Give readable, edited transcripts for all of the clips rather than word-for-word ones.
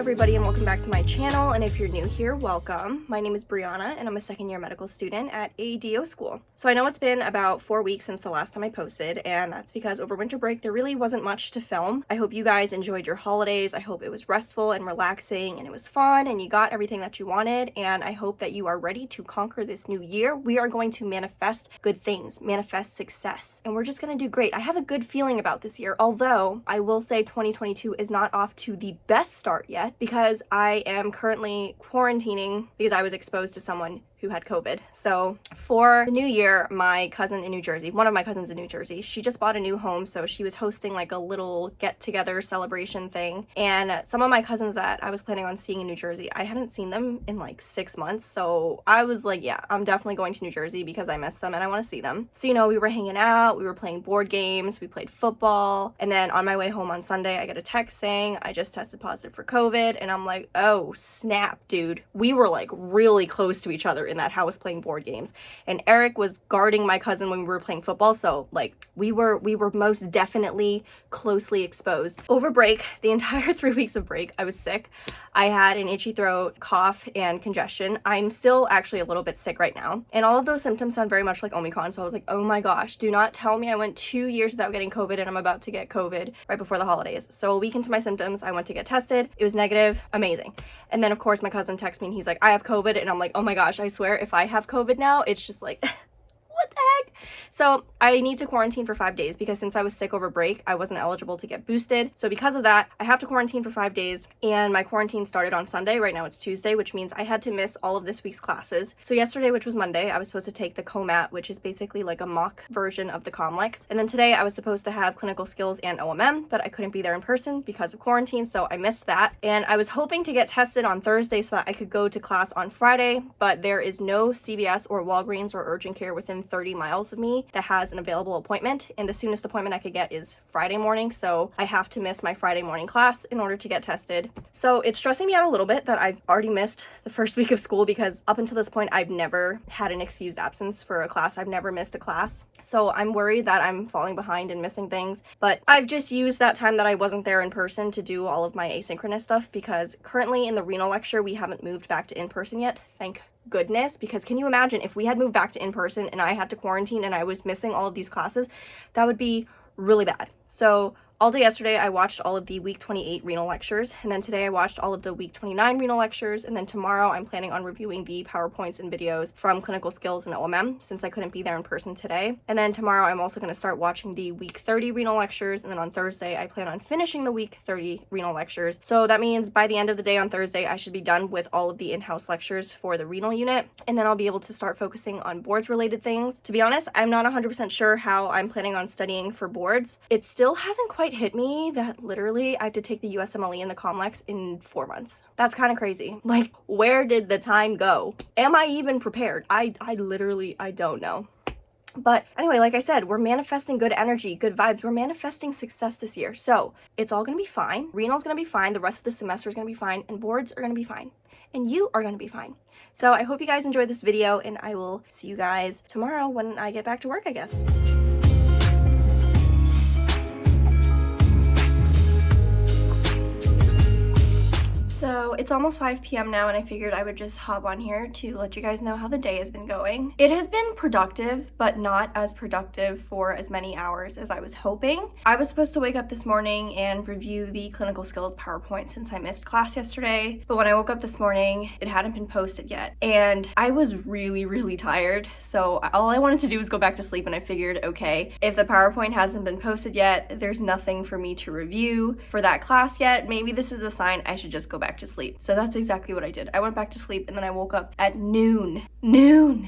everybody, and welcome back to my channel. And if you're new here, welcome. My name is b.eeana and I'm a second-year medical student at ADO school. So I know it's been about 4 weeks since the last time I posted, and that's because over winter break there really wasn't much to film. I hope you guys enjoyed your holidays. I hope it was restful and relaxing and it was fun and you got everything that you wanted, and I hope that you are ready to conquer this new year. We are going to manifest good things, manifest success, and we're just going to do great. I have a good feeling about this year, although I will say 2022 is not off to the best start yet because I am currently quarantining because I was exposed to someone who had COVID. So for the new year, my cousin in New Jersey, one of my cousins in New Jersey, she just bought a new home, so she was hosting like a little get-together celebration thing. And some of my cousins that I was planning on seeing in New Jersey, I hadn't seen them in like 6 months. So I was like, yeah, I'm definitely going to New Jersey because I miss them and I want to see them. So, you know, we were hanging out, we were playing board games, we played football. And then on my way home on Sunday, I get a text saying I just tested positive for COVID. And I'm like, oh, snap, dude. We were like really close to each other in that house playing board games, and Eric was guarding my cousin when we were playing football, so like we were most definitely closely exposed. Over break, the entire 3 weeks of break, I was sick. I had an itchy throat, cough, and congestion. I'm still actually a little bit sick right now, and all of those symptoms sound very much like Omicron, so I was like, oh my gosh, do not tell me I went 2 years without getting COVID and I'm about to get COVID right before the holidays. So a week into my symptoms, I went to get tested. It was negative. Amazing. And then of course my cousin texts me and he's like, I have COVID, and I'm like, oh my gosh, I swear if I have COVID now, it's just like what the heck? So I need to quarantine for 5 days because since I was sick over break, I wasn't eligible to get boosted. So because of that, I have to quarantine for 5 days, and my quarantine started on Sunday. Right now it's Tuesday, which means I had to miss all of this week's classes. So yesterday, which was Monday, I was supposed to take the COMAT, which is basically like a mock version of the COMLEX. And then today I was supposed to have clinical skills and OMM, but I couldn't be there in person because of quarantine, so I missed that. And I was hoping to get tested on Thursday so that I could go to class on Friday, but there is no CVS or Walgreens or urgent care within 30 miles of me that has an available appointment, and the soonest appointment I could get is Friday morning, so I have to miss my Friday morning class in order to get tested. So it's stressing me out a little bit that I've already missed the first week of school because up until this point I've never had an excused absence for a class. I've never missed a class, so I'm worried that I'm falling behind and missing things, but I've just used that time that I wasn't there in person to do all of my asynchronous stuff because currently in the renal lecture we haven't moved back to in-person yet, thank goodness, because can you imagine if we had moved back to in-person and I had to quarantine and I was missing all of these classes? That would be really bad. So all day yesterday, I watched all of the week 28 renal lectures, and then today I watched all of the week 29 renal lectures, and then tomorrow I'm planning on reviewing the PowerPoints and videos from clinical skills and OMM since I couldn't be there in person today. And then tomorrow I'm also going to start watching the week 30 renal lectures, and then on Thursday I plan on finishing the week 30 renal lectures. So that means by the end of the day on Thursday, I should be done with all of the in-house lectures for the renal unit, and then I'll be able to start focusing on boards related things. To be honest, I'm not 100% sure how I'm planning on studying for boards. It still hasn't quite hit me that literally I have to take the USMLE and the COMLEX in 4 months. That's kind of crazy. Like, where did the time go? Am I even prepared? I literally don't know. But anyway, like I said, we're manifesting good energy, good vibes. We're manifesting success this year. So it's all going to be fine. Renal's going to be fine. The rest of the semester is going to be fine. And boards are going to be fine. And you are going to be fine. So I hope you guys enjoyed this video, and I will see you guys tomorrow when I get back to work, I guess. So it's almost 5 p.m. now, and I figured I would just hop on here to let you guys know how the day has been going. It has been productive, but not as productive for as many hours as I was hoping. I was supposed to wake up this morning and review the clinical skills PowerPoint since I missed class yesterday, but when I woke up this morning, it hadn't been posted yet, and I was really tired, so all I wanted to do was go back to sleep, and I figured, okay, if the PowerPoint hasn't been posted yet, there's nothing for me to review for that class yet. Maybe this is a sign I should just go back to sleep. So that's exactly what I did. I went back to sleep, and then I woke up at noon.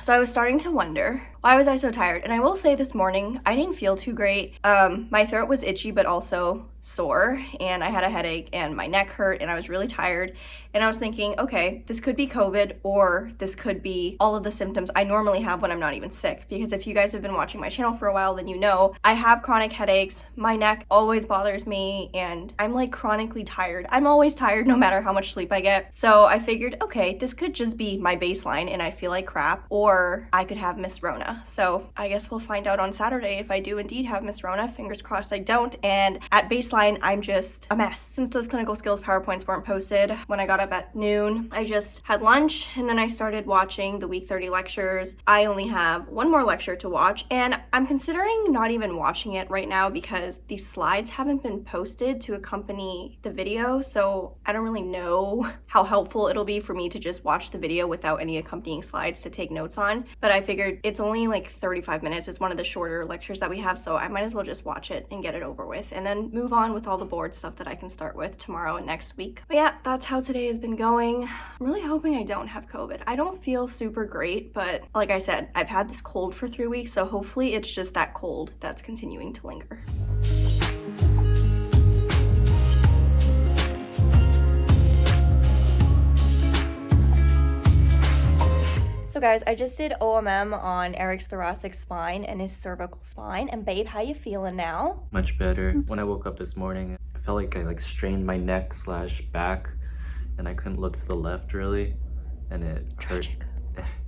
So I was starting to wonder, why was I so tired? And I will say this morning, I didn't feel too great. My throat was itchy, but also sore, and I had a headache, and my neck hurt, and I was really tired. And I was thinking, okay, this could be COVID, or this could be all of the symptoms I normally have when I'm not even sick. Because if you guys have been watching my channel for a while, then you know I have chronic headaches. My neck always bothers me, and I'm like chronically tired. I'm always tired no matter how much sleep sleep I get. So I figured, okay, this could just be my baseline and I feel like crap, or I could have Miss Rona. So I guess we'll find out on Saturday if I do indeed have Miss Rona. Fingers crossed I don't. And at baseline, I'm just a mess. Since those clinical skills PowerPoints weren't posted when I got up at noon, I just had lunch and then I started watching the week 30 lectures. I only have one more lecture to watch, and I'm considering not even watching it right now because these slides haven't been posted to accompany the video, so I don't really know how helpful it'll be for me to just watch the video without any accompanying slides to take notes on. But I figured it's only like 35 minutes. It's one of the shorter lectures that we have, so I might as well just watch it and get it over with and then move on with all the board stuff that I can start with tomorrow and next week. But yeah, that's how today has been going. I'm really hoping I don't have COVID. I don't feel super great, but like I said, I've had this cold for 3 weeks, so hopefully it's just that cold that's continuing to linger. So guys, I just did OMM on Eric's thoracic spine and his cervical spine. And babe, how you feeling now? Much better. When I woke up this morning, I felt like I strained my neck / back, and I couldn't look to the left really, and it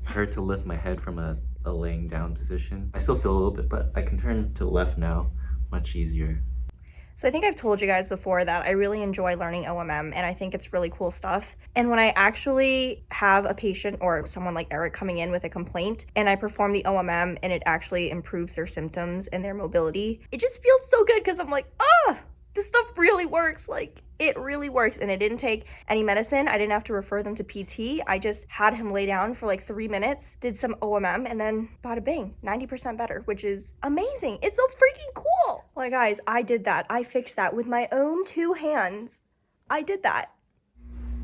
hurt to lift my head from a laying down position. I still feel a little bit, but I can turn to the left now, much easier. So I think I've told you guys before that I really enjoy learning OMM and I think it's really cool stuff. And when I actually have a patient or someone like Eric coming in with a complaint and I perform the OMM and it actually improves their symptoms and their mobility, it just feels so good because I'm like, this stuff really works. Like, it really works. And it didn't take any medicine. I didn't have to refer them to PT. I just had him lay down for like 3 minutes, did some OMM, and then bada bing, 90% better, which is amazing. It's so freaking cool. Like, guys, I did that. I fixed that with my own 2 hands. I did that.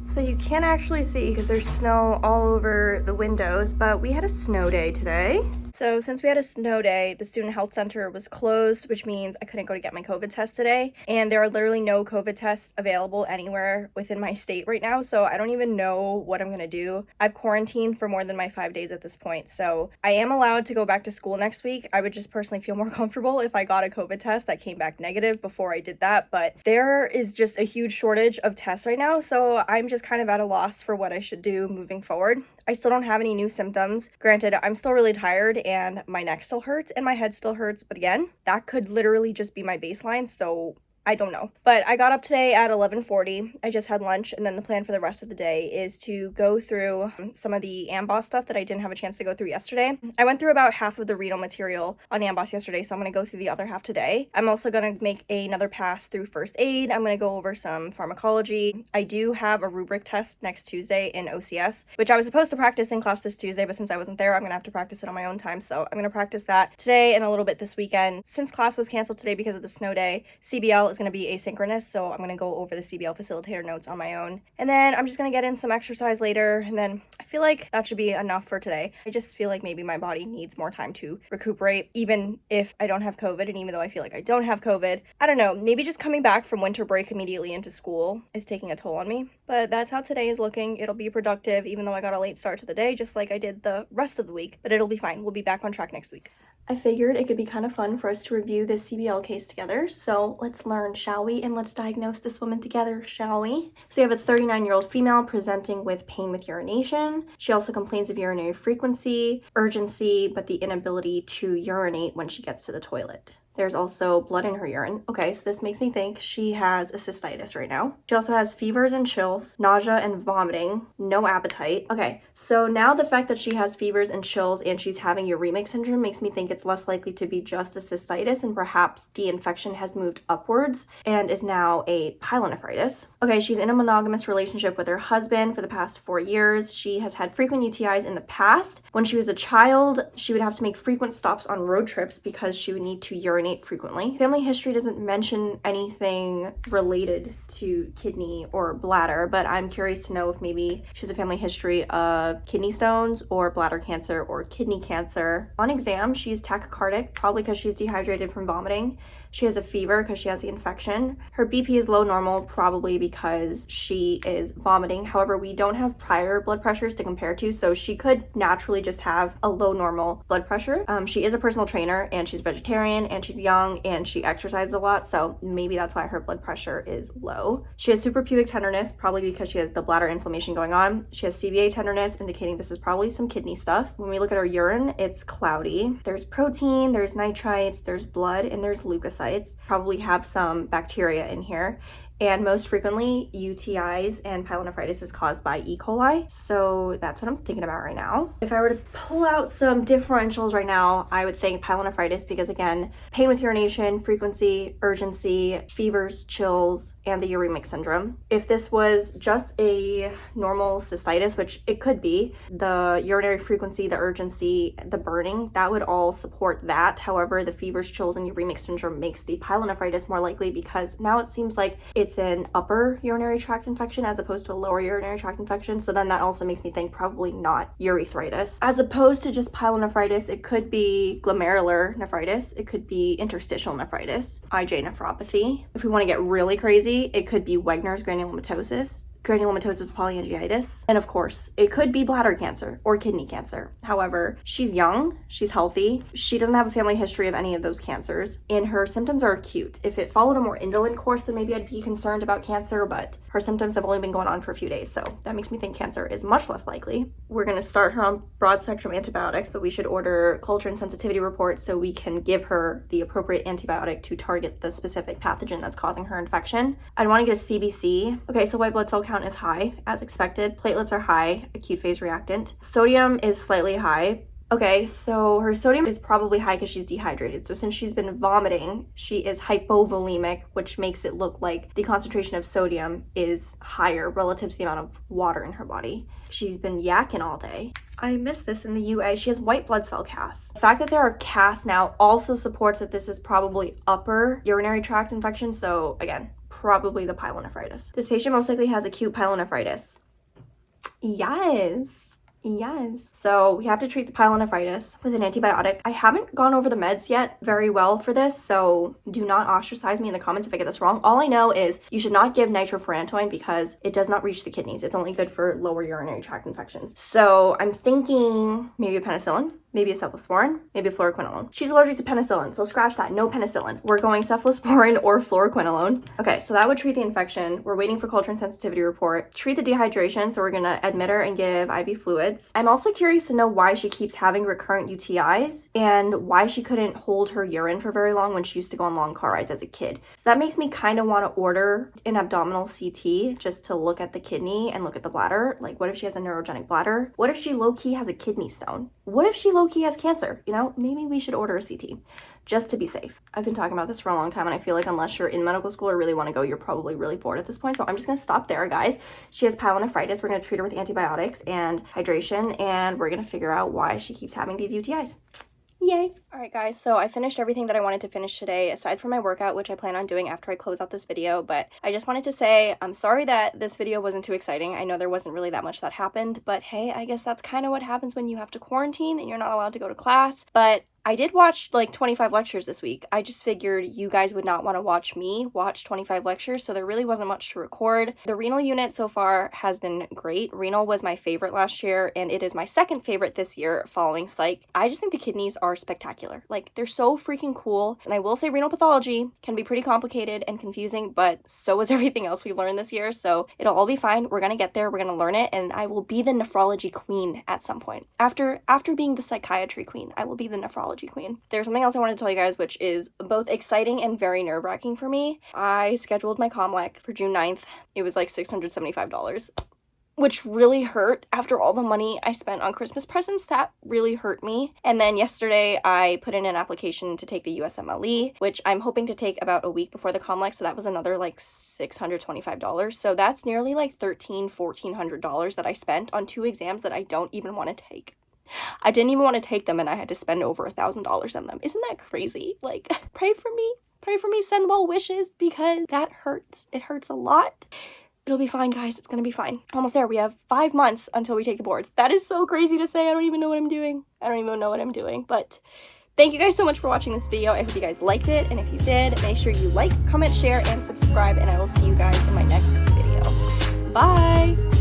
So you can't actually see because there's snow all over the windows, but we had a snow day today. So since we had a snow day, the student health center was closed, which means I couldn't go to get my COVID test today. And there are literally no COVID tests available anywhere within my state right now. So I don't even know what I'm going to do. I've quarantined for more than my 5 days at this point. So I am allowed to go back to school next week. I would just personally feel more comfortable if I got a COVID test that came back negative before I did that. But there is just a huge shortage of tests right now. So I'm just kind of at a loss for what I should do moving forward. I still don't have any new symptoms. Granted, I'm still really tired and my neck still hurts and my head still hurts. But again, that could literally just be my baseline. So I don't know. But I got up today at 11:40. I just had lunch, and then the plan for the rest of the day is to go through some of the AMBOSS stuff that I didn't have a chance to go through yesterday. I went through about half of the renal material on AMBOSS yesterday, so I'm going to go through the other half today. I'm also going to make another pass through first aid. I'm going to go over some pharmacology. I do have a rubric test next Tuesday in OCS, which I was supposed to practice in class this Tuesday, but since I wasn't there, I'm going to have to practice it on my own time. So I'm going to practice that today and a little bit this weekend. Since class was canceled today because of the snow day, CBL is going to be asynchronous, so I'm going to go over the CBL facilitator notes on my own. And then I'm just going to get in some exercise later, and then I feel like that should be enough for today. I just feel like maybe my body needs more time to recuperate, even if I don't have COVID, and even though I feel like I don't have COVID. I don't know, maybe just coming back from winter break immediately into school is taking a toll on me. But that's how today is looking. It'll be productive, even though I got a late start to the day, just like I did the rest of the week. But it'll be fine. We'll be back on track next week. I figured it could be kind of fun for us to review this CBL case together, so let's learn, shall we? And let's diagnose this woman together, shall we? So we have a 39-year-old female presenting with pain with urination. She also complains of urinary frequency, urgency, but the inability to urinate when she gets to the toilet. There's also blood in her urine. Okay, so this makes me think she has a cystitis right now. She also has fevers and chills, nausea and vomiting, no appetite. Okay, so now the fact that she has fevers and chills and she's having uremic syndrome makes me think it's less likely to be just a cystitis and perhaps the infection has moved upwards and is now a pyelonephritis. Okay, she's in a monogamous relationship with her husband for the past 4 years. She has had frequent UTIs in the past. When she was a child, she would have to make frequent stops on road trips because she would need to urinate frequently. Family history doesn't mention anything related to kidney or bladder, but I'm curious to know if maybe she has a family history of kidney stones or bladder cancer or kidney cancer. On exam, she's tachycardic, probably because she's dehydrated from vomiting. She has a fever because she has the infection. Her BP is low normal, probably because she is vomiting. However, we don't have prior blood pressures to compare to, so she could naturally just have a low normal blood pressure. She is a personal trainer and she's vegetarian and she's young and she exercises a lot, so maybe that's why her blood pressure is low. She has suprapubic tenderness, probably because she has the bladder inflammation going on. She has CVA tenderness, indicating this is probably some kidney stuff. When we look at her urine, it's cloudy. There's protein, there's nitrites, there's blood, and there's leukocytes. Probably have some bacteria in here. And most frequently, UTIs and pyelonephritis is caused by E. coli. So that's what I'm thinking about right now. If I were to pull out some differentials right now, I would think pyelonephritis because, again, pain with urination, frequency, urgency, fevers, chills, and the uremic syndrome. If this was just a normal cystitis, which it could be, the urinary frequency, the urgency, the burning, that would all support that. However, the fevers, chills, and uremic syndrome makes the pyelonephritis more likely because now it seems like it's an upper urinary tract infection as opposed to a lower urinary tract infection. So then that also makes me think probably not urethritis. As opposed to just pyelonephritis, it could be glomerular nephritis. It could be interstitial nephritis, IJ nephropathy. If we want to get really crazy, it could be Wegener's granulomatosis, granulomatosis with polyangiitis, and of course, it could be bladder cancer or kidney cancer. However, she's young, she's healthy, she doesn't have a family history of any of those cancers, and her symptoms are acute. If it followed a more indolent course, then maybe I'd be concerned about cancer, but her symptoms have only been going on for a few days, so that makes me think cancer is much less likely. We're gonna start her on broad-spectrum antibiotics, but we should order culture and sensitivity reports so we can give her the appropriate antibiotic to target the specific pathogen that's causing her infection. I'd wanna get a CBC. Okay, so white blood cell count is high, as expected. Platelets are high, acute phase reactant. Sodium is slightly high. Okay, so her sodium is probably high because she's dehydrated. So since she's been vomiting, she is hypovolemic, which makes it look like the concentration of sodium is higher relative to the amount of water in her body. She's been yakking all day. I missed this in the UA. She has white blood cell casts. The fact that there are casts now also supports that this is probably upper urinary tract infection. So again, probably the pyelonephritis. This patient most likely has acute pyelonephritis. Yes. So we have to treat the pyelonephritis with an antibiotic. I haven't gone over the meds yet very well for this, so do not ostracize me in the comments if I get this wrong. All I know is you should not give nitrofurantoin because it does not reach the kidneys. It's only good for lower urinary tract infections. So I'm thinking maybe a penicillin, maybe a cephalosporin, maybe a fluoroquinolone. She's allergic to penicillin, so scratch that, no penicillin. We're going cephalosporin or fluoroquinolone. Okay, so that would treat the infection. We're waiting for culture and sensitivity report. Treat the dehydration, so we're gonna admit her and give IV fluids. I'm also curious to know why she keeps having recurrent UTIs and why she couldn't hold her urine for very long when she used to go on long car rides as a kid. So that makes me kind of want to order an abdominal CT just to look at the kidney and look at the bladder. Like, what if she has a neurogenic bladder? What if she low-key has a kidney stone? What if she low-key has cancer? You know, maybe we should order a CT just to be safe. I've been talking about this for a long time and I feel like unless you're in medical school or really want to go, you're probably really bored at this point. So I'm just gonna stop there, guys. She has pyelonephritis. We're gonna treat her with antibiotics and hydration, and we're gonna figure out why she keeps having these UTIs. Yay. All right, guys, so I finished everything that I wanted to finish today, aside from my workout, which I plan on doing after I close out this video. But I just wanted to say I'm sorry that this video wasn't too exciting. I know there wasn't really that much that happened, but hey, I guess that's kind of what happens when you have to quarantine and you're not allowed to go to class. But I did watch like 25 lectures this week. I just figured you guys would not want to watch me watch 25 lectures, so there really wasn't much to record. The renal unit so far has been great. Renal was my favorite last year, and it is my second favorite this year following psych. I just think the kidneys are spectacular. Like, they're so freaking cool. And I will say renal pathology can be pretty complicated and confusing, but so is everything else we learned this year, so it'll all be fine. We're gonna get there, we're gonna learn it, and I will be the nephrology queen at some point. After being the psychiatry queen, I will be the nephrology queen. There's something else I want to tell you guys, which is both exciting and very nerve-wracking for me. I scheduled my comlec for June 9th. It was like $675, which really hurt after all the money I spent on Christmas presents. That really hurt me. And then yesterday I put in an application to take the USMLE, which I'm hoping to take about a week before the comlec, so that was another like $625. So that's nearly like $1,400 that I spent on 2 exams that I don't even want to take. I didn't even want to take them and I had to spend over $1,000 on them. Isn't that crazy? Like, pray for me, send well wishes, because that hurts. It hurts a lot. It'll be fine, guys. It's gonna be fine. Almost there. We have 5 months until we take the boards. That is so crazy to say. I don't even know what I'm doing. But Thank you guys so much for watching this video. I hope you guys liked it, and if you did, make sure you like, comment, share, and subscribe, and I will see you guys in my next video. Bye!